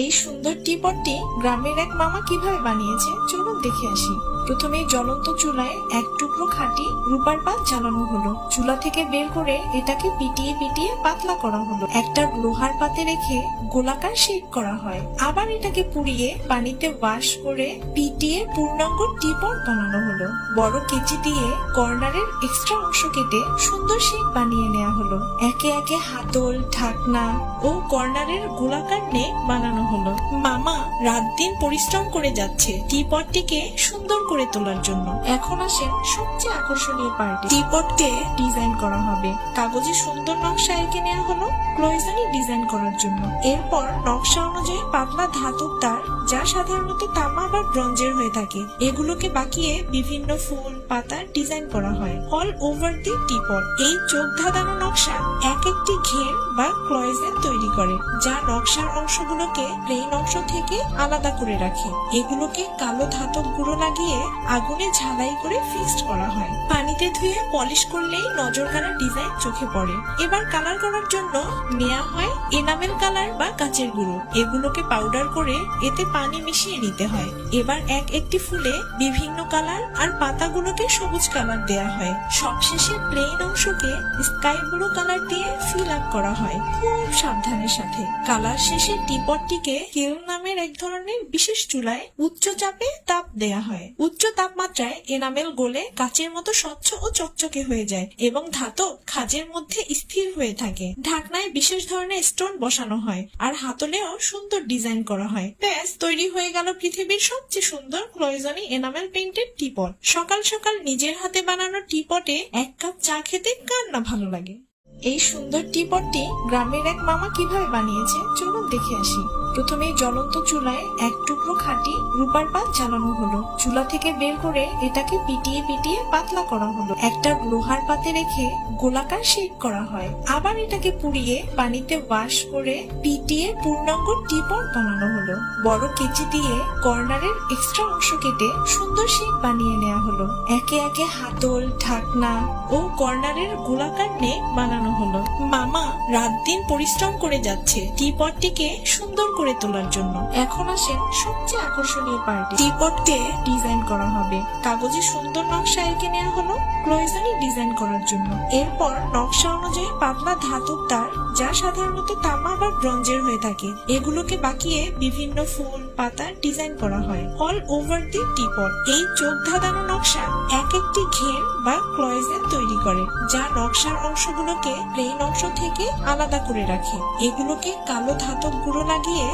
এই সুন্দর টিপটটি গ্রামের এক মামা কিভাবে বানিয়েছে চলুন দেখে আসি। প্রথমে জ্বলন্ত চুলায় এক টুকরো খাঁটি রূপার পাত জ্বালানো হলো। চুলা থেকে বের করে এটাকে পিটিয়ে পিটিয়ে পাতলা করা হলো। একটা লোহার পাতে রেখে গোলাকার শেপ করা হয়। আবার এটাকে পুড়িয়ে পানিতে ওয়াশ করে পিটিয়ে পূর্ণাঙ্গ টিপট বানানো হলো। বড় কেচি দিয়ে কর্নারের এক্সট্রা অংশ কেটে সুন্দর শেপ বানিয়ে নেওয়া হলো। একে একে হাতল, ঢাকনা ও কর্নারের গোলাকার নেক বানানো হলো। মামা রাত দিন পরিশ্রম করে যাচ্ছে টিপটটিকে সুন্দর করে তোলার জন্য। এখন আসেন সবচেয়ে আকর্ষণীয় পার্টি। টিপটকে ডিজাইন করা হবে। কাগজে সুন্দর নকশা এঁকে নেওয়া হলো ক্লোজনি ডিজাইন করার জন্য। এরপর নকশা অনুযায়ী পাতলা ধাতব তার, যা সাধারণত তামা বা ব্রোঞ্জের হয়ে থাকে, এগুলোকে বাঁকিয়ে বিভিন্ন ফুল পাতার ডিজাইন করা হয় অল ওভার দি টিপট। এই চোখ ধাঁধানো নকশা এক একটি ঘের বা ক্লয়েজেন তৈরি করে, যা নকশার অংশগুলোকে প্লেন অংশ থেকে আলাদা করে রাখে। এগুলোকে কালো ধাতব গুঁড়ো লাগিয়ে আগুনে ঝালাই করে ফিক্সড করা হয়। পানিতে ধুয়ে পলিশ করলেই নজর কাড়া ডিজাইন চোখে পড়ে। এবার কালার করার জন্য নেওয়া হয় এনামেল কালার বা কাচের গুঁড়ো। এগুলোকে পাউডার করে এতে পানি মিশিয়ে নিতে হয়। এবার এক একটি ফুলে বিভিন্ন কালার আর পাতাগুলোকে সবুজ কালার দেয়া হয়। সবশেষে প্লেন অংশকে স্কাই ব্লু কালার দিয়ে ফিল আপ করা হয় খুব সাবধানের সাথে। কালার শেষে টিপটটিকে কেল নামের এক ধরনের বিশেষ চুলায় উচ্চ চাপে তাপ দেয়া হয়। উচ্চ তাপমাত্রায় এনামেল গলে কাচের মতো স্বচ্ছ ও চকচকে হয়ে যায় এবং ধাতব খাঁজের মধ্যে স্থির হয়ে থাকে। ঢাকনায় বিশেষ ধরনের স্টোন বসানো হয় আর হাতলেও সুন্দর ডিজাইন করা হয়। ব্যাস, তৈরি হয়ে গেল পৃথিবীর সবচেয়ে সুন্দর ক্লোজনি এনামেল পেইন্টেড টিপট। সকাল সকাল নিজের হাতে বানানো টিপটে এক কাপ চা খেতে কার না ভালো লাগে। এই সুন্দর টিপটটি গ্রামের এক মামা কিভাবে বানিয়েছে চলুন দেখে আসি। প্রথমে জ্বলন্ত চুলায় এক টুকরো খাঁটি রূপার পাত জ্বালানো হলো। চুলা থেকে বের করে এটাকে পিটিয়ে পিটিয়ে পাতলা করা হলো। একটা লোহার পাতে রেখে গোলাকার শেপ করা হয়। আবার এটাকে পুড়িয়ে পানিতে ওয়াশ করে পিটিয়ে পূর্ণাঙ্গ টিপট বানানো হলো। বড় কেচি দিয়ে কর্নারের এক্সট্রা অংশ কেটে সুন্দর শেপ বানিয়ে নেওয়া হলো। একে একে হাতল, ঢাকনা ও কর্নারের গোলাকার নেক বানানো হলো। মামা রাত দিন পরিশ্রম করে যাচ্ছে টিপটটিকে সুন্দর করে তোলার জন্য। এখন আসেন সবচেয়ে আকর্ষণীয় পার্টি। টিপটকে ডিজাইন করা হবে। কাগজে সুন্দর নকশা এঁকে নেওয়া হলো ক্লোজনি ডিজাইন করার জন্য। এরপর নকশা অনুযায়ী পাতলা ধাতব তার, যা সাধারণত তামা বা ব্রোঞ্জের হয়ে থাকে, এগুলোকে বাঁকিয়ে বিভিন্ন ফুল পাতার ডিজাইন করা হয় অল ওভার দি টিপট। এই চোখ ধাঁধানো নকশা এক একটি ঘের বা ক্লয়েজেন তৈরি করে, যা নকশার অংশগুলোকে প্লেন অংশ থেকে আলাদা করে রাখে। এগুলোকে কালো ধাতব গুঁড়ো লাগিয়ে